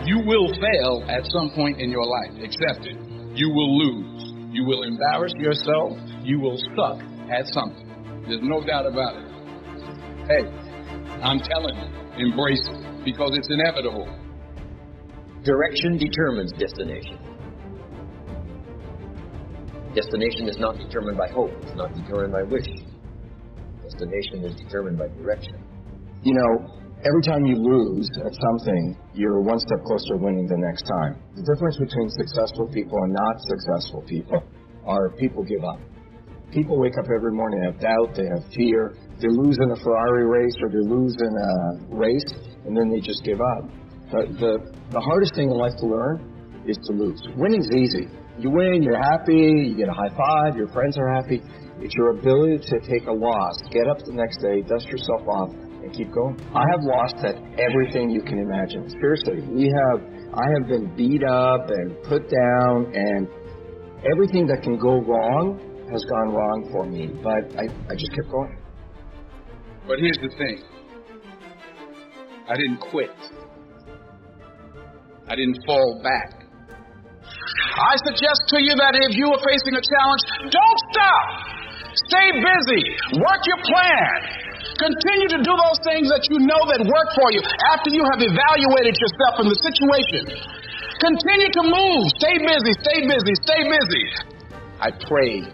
You will fail at some point in your life. Accept it. You will lose. You will embarrass yourself. You will suck at something. There's no doubt about it. Hey, I'm telling you, embrace it because it's inevitable. Direction determines destination. Destination is not determined by hope. It's not determined by wish. Destination is determined by direction. You know, every time you lose at something, you're one step closer to winning the next time. The difference between successful people and not successful people are people give up. People wake up every morning, they have doubt, they have fear. They lose in a Ferrari race or they lose in a race, and then they just give up. The hardest thing in life to learn is to lose. Winning's easy. You win, you're happy, you get a high five, your friends are happy. It's your ability to take a loss, get up the next day, dust yourself off, and keep going. I have lost at everything you can imagine. Seriously, I have been beat up and put down, and everything that can go wrong has gone wrong for me. But I just kept going. But here's the thing. I didn't quit. I didn't fall back. I suggest to you that if you are facing a challenge, don't stop. Stay busy. Work your plan. Continue to do those things that you know that work for you after you have evaluated yourself in the situation. Continue to move. Stay busy, stay busy, stay busy. I prayed.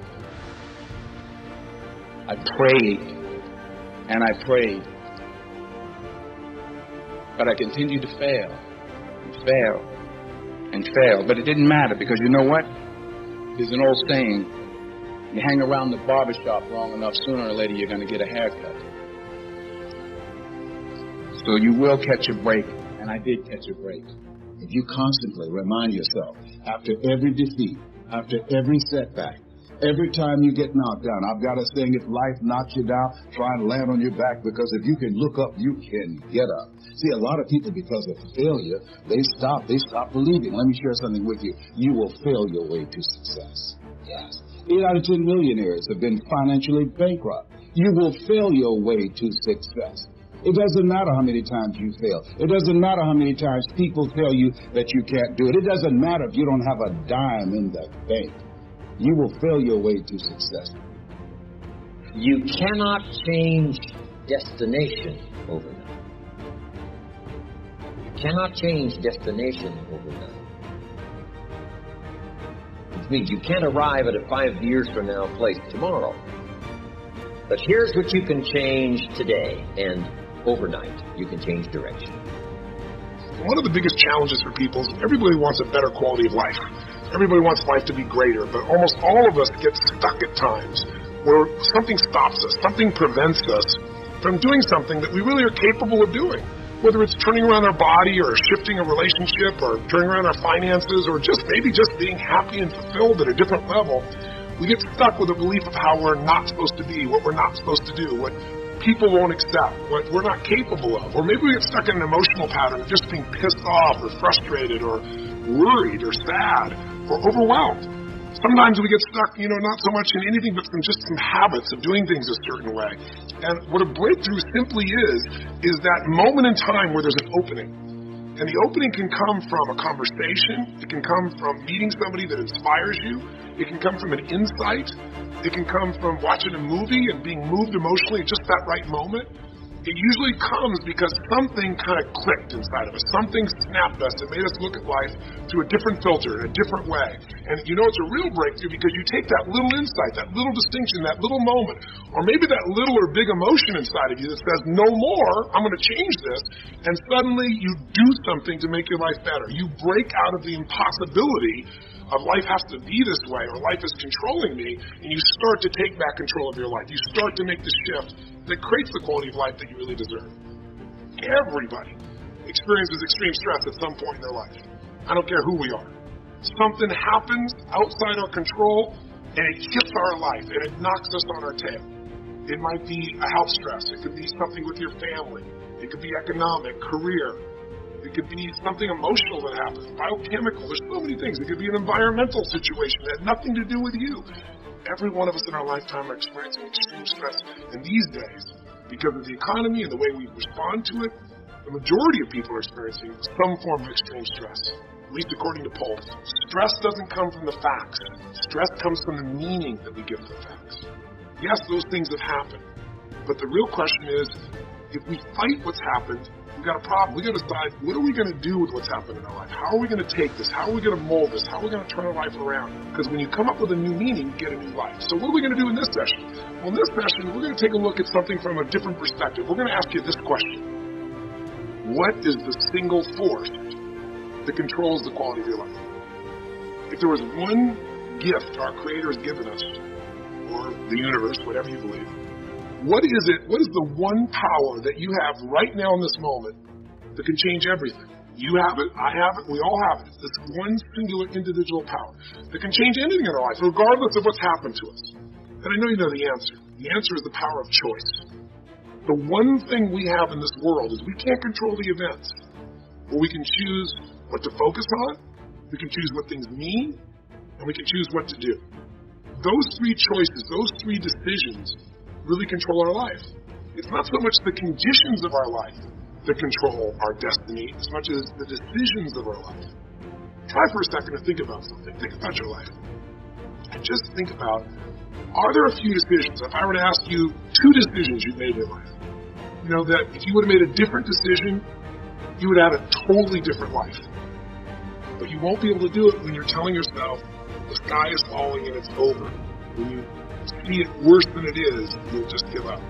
I prayed. And I prayed. But I continued to fail. And fail. And fail. But it didn't matter because you know what? There's an old saying. You hang around the barbershop long enough, sooner or later you're going to get a haircut. So you will catch a break, and I did catch a break. If you constantly remind yourself, after every defeat, after every setback, every time you get knocked down, I've got a saying, if life knocks you down, try and land on your back, because if you can look up, you can get up. See, a lot of people, because of failure, they stop believing. Let me share something with you. You will fail your way to success. Yes. 8 out of 10 millionaires have been financially bankrupt. You will fail your way to success. It doesn't matter how many times you fail. It doesn't matter how many times people tell you that you can't do it. It doesn't matter if you don't have a dime in the bank. You will fail your way to success. You cannot change destination overnight. You cannot change destination overnight. Which means you can't arrive at a 5 years from now place tomorrow. But here's what you can change today, and overnight you can change direction. One of the biggest challenges for people is everybody wants a better quality of life. Everybody wants life to be greater, but almost all of us get stuck at times where something stops us, something prevents us from doing something that we really are capable of doing. Whether it's turning around our body or shifting a relationship or turning around our finances or just maybe just being happy and fulfilled at a different level, we get stuck with a belief of how we're not supposed to be, what we're not supposed to do, what people won't accept, what we're not capable of. Or maybe we get stuck in an emotional pattern of just being pissed off or frustrated or worried or sad or overwhelmed. Sometimes we get stuck, not so much in anything but just some habits of doing things a certain way. And what a breakthrough simply is that moment in time where there's an opening. And the opening can come from a conversation. It can come from meeting somebody that inspires you. It can come from an insight. It can come from watching a movie and being moved emotionally at just that right moment. It usually comes because something kind of clicked inside of us. Something snapped us and made us look at life through a different filter, in a different way. And it's a real breakthrough because you take that little insight, that little distinction, that little moment, or maybe that little or big emotion inside of you that says, no more, I'm going to change this. And suddenly you do something to make your life better. You break out of the impossibility of life has to be this way or life is controlling me, and you start to take back control of your life. You start to make the shift that creates the quality of life that you really deserve. Everybody experiences extreme stress at some point in their life. I don't care who we are. Something happens outside our control, and it hits our life, and it knocks us on our tail. It might be a health stress. It could be something with your family. It could be economic, career. It could be something emotional that happens, biochemical. There's so many things. It could be an environmental situation that had nothing to do with you. Every one of us in our lifetime are experiencing extreme stress in these days because of the economy and the way we respond to it. The majority of people are experiencing some form of extreme stress, at least according to polls. Stress doesn't come from the facts. Stress comes from the meaning that we give to the facts. Yes, those things have happened, but the real question is, if we fight what's happened, we've got a problem. We've got to decide, what are we going to do with what's happened in our life? How are we going to take this? How are we going to mold this? How are we going to turn our life around? Because when you come up with a new meaning, you get a new life. So what are we going to do in this session? Well, in this session, we're going to take a look at something from a different perspective. We're going to ask you this question. What is the single force that controls the quality of your life? If there was one gift our Creator has given us, or the universe, whatever you believe, what is it? What is the one power that you have right now in this moment that can change everything? You have it, I have it, we all have it. It's this one singular individual power that can change anything in our life, regardless of what's happened to us. And I know you know the answer. The answer is the power of choice. The one thing we have in this world is we can't control the events, but we can choose what to focus on, we can choose what things mean, and we can choose what to do. Those three choices, those three decisions really control our life. It's not so much the conditions of our life that control our destiny as much as the decisions of our life. Try for a second to think about something. Think about your life. And just think about, are there a few decisions, if I were to ask you 2 decisions you've made in your life, you know, that if you would have made a different decision, you would have a totally different life. But you won't be able to do it when you're telling yourself the sky is falling and it's over. When you see it worse than it is, you'll just give up.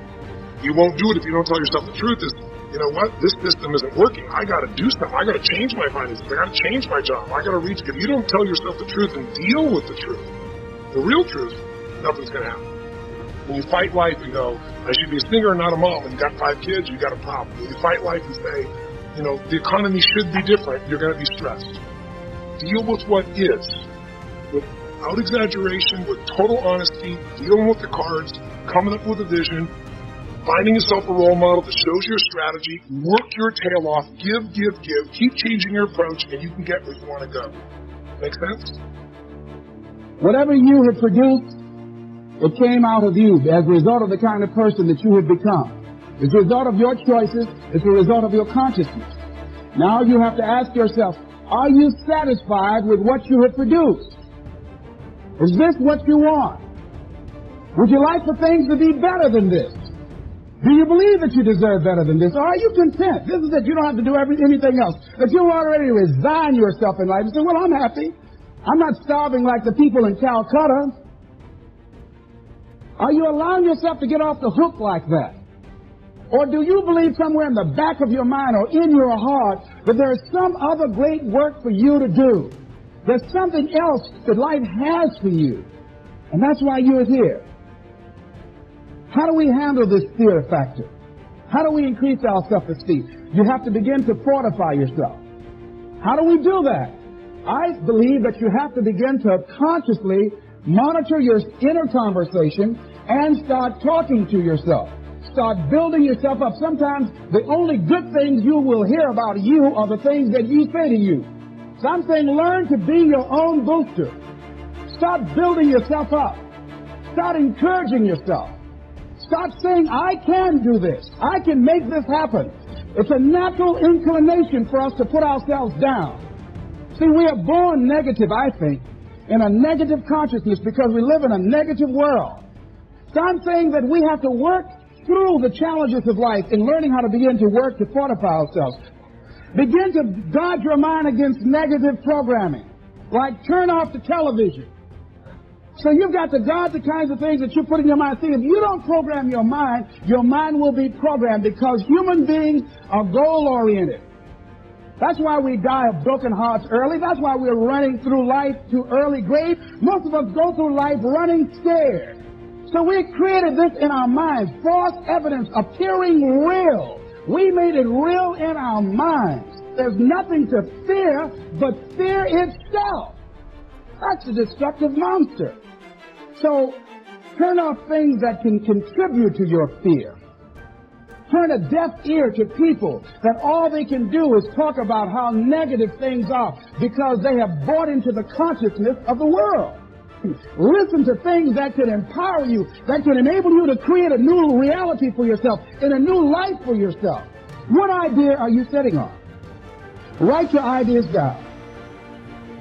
You won't do it if you don't tell yourself the truth is, you know what, this system isn't working. I got to do something. I got to change my finances. I got to change my job. I got to reach. If you don't tell yourself the truth and deal with the truth, the real truth, nothing's going to happen. When you fight life and go, I should be a singer and not a mom, and you got 5 kids, you got a problem. When you fight life and say, you know, the economy should be different, you're going to be stressed. Deal with what is. Without exaggeration, with total honesty, dealing with the cards, coming up with a vision, finding yourself a role model that shows your strategy, work your tail off, give, keep changing your approach, and you can get where you want to go. Make sense? Whatever you have produced, it came out of you as a result of the kind of person that you have become. It's a result of your choices. It's a result of your consciousness. Now you have to ask yourself, are you satisfied with what you have produced? Is this what you want? Would you like for things to be better than this? Do you believe that you deserve better than this? Or are you content? This is that you don't have to do anything else. That you already resign yourself in life and say, well, I'm happy. I'm not starving like the people in Calcutta. Are you allowing yourself to get off the hook like that? Or do you believe somewhere in the back of your mind or in your heart that there's some other great work for you to do? There's something else that life has for you. And that's why you're here. How do we handle this fear factor? How do we increase our self-esteem? You have to begin to fortify yourself. How do we do that? I believe that you have to begin to consciously monitor your inner conversation and start talking to yourself. Start building yourself up. Sometimes the only good things you will hear about you are the things that you say to you. So I'm saying learn to be your own booster. Start building yourself up. Start encouraging yourself. Start saying, I can do this. I can make this happen. It's a natural inclination for us to put ourselves down. See, we are born negative, I think, in a negative consciousness because we live in a negative world. So I'm saying that we have to work through the challenges of life in learning how to begin to work to fortify ourselves. Begin to guard your mind against negative programming, like turn off the television. So you've got to guard the kinds of things that you put in your mind. See, if you don't program your mind will be programmed because human beings are goal-oriented. That's why we die of broken hearts early. That's why we're running through life to early grave. Most of us go through life running scared. So we created this in our minds, false evidence appearing real. We made it real in our minds. There's nothing to fear but fear itself. That's a destructive monster. So turn off things that can contribute to your fear. Turn a deaf ear to people that all they can do is talk about how negative things are because they have bought into the consciousness of the world. Listen to things that can empower you, that can enable you to create a new reality for yourself and a new life for yourself. What idea are you sitting on? Write your ideas down.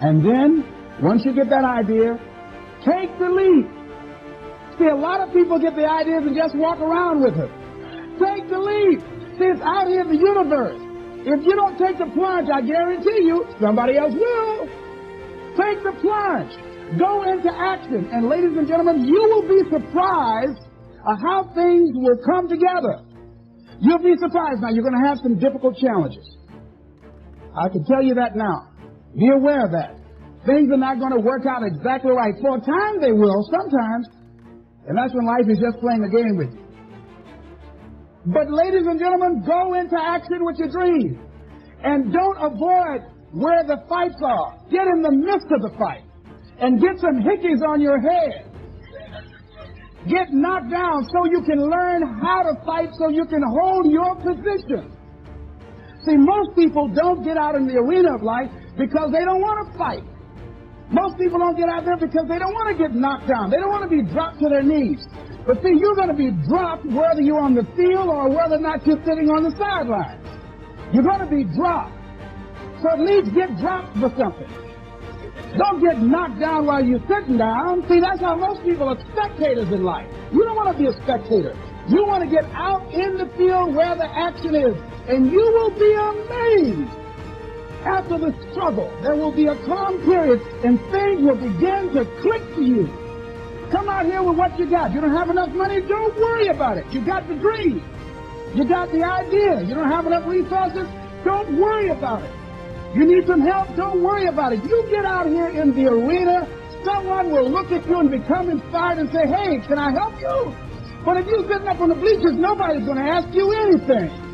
And then, once you get that idea, take the leap. See, a lot of people get the ideas and just walk around with them. Take the leap. See, it's out here in the universe. If you don't take the plunge, I guarantee you, somebody else will. Take the plunge. Go into action. And ladies and gentlemen, you will be surprised at how things will come together. You'll be surprised. Now, you're going to have some difficult challenges. I can tell you that now. Be aware of that. Things are not going to work out exactly right. For a time, they will, sometimes. And that's when life is just playing a game with you. But ladies and gentlemen, go into action with your dream. And don't avoid where the fights are. Get in the midst of the fight. And get some hickeys on your head. Get knocked down so you can learn how to fight, so you can hold your position. See, most people don't get out in the arena of life because they don't want to fight. Most people don't get out there because they don't want to get knocked down. They don't want to be dropped to their knees. But see, you're going to be dropped whether you're on the field or whether or not you're sitting on the sidelines. You're going to be dropped. So at least get dropped for something. Don't get knocked down while you're sitting down. See, that's how most people are spectators in life. You don't want to be a spectator. You want to get out in the field where the action is. And you will be amazed. After the struggle, there will be a calm period and things will begin to click for you. Come out here with what you got. You don't have enough money? Don't worry about it. You got the dream. You got the idea. You don't have enough resources? Don't worry about it. You need some help? Don't worry about it. You get out here in the arena, someone will look at you and become inspired and say, hey, can I help you? But if you're sitting up on the bleachers, nobody's going to ask you anything.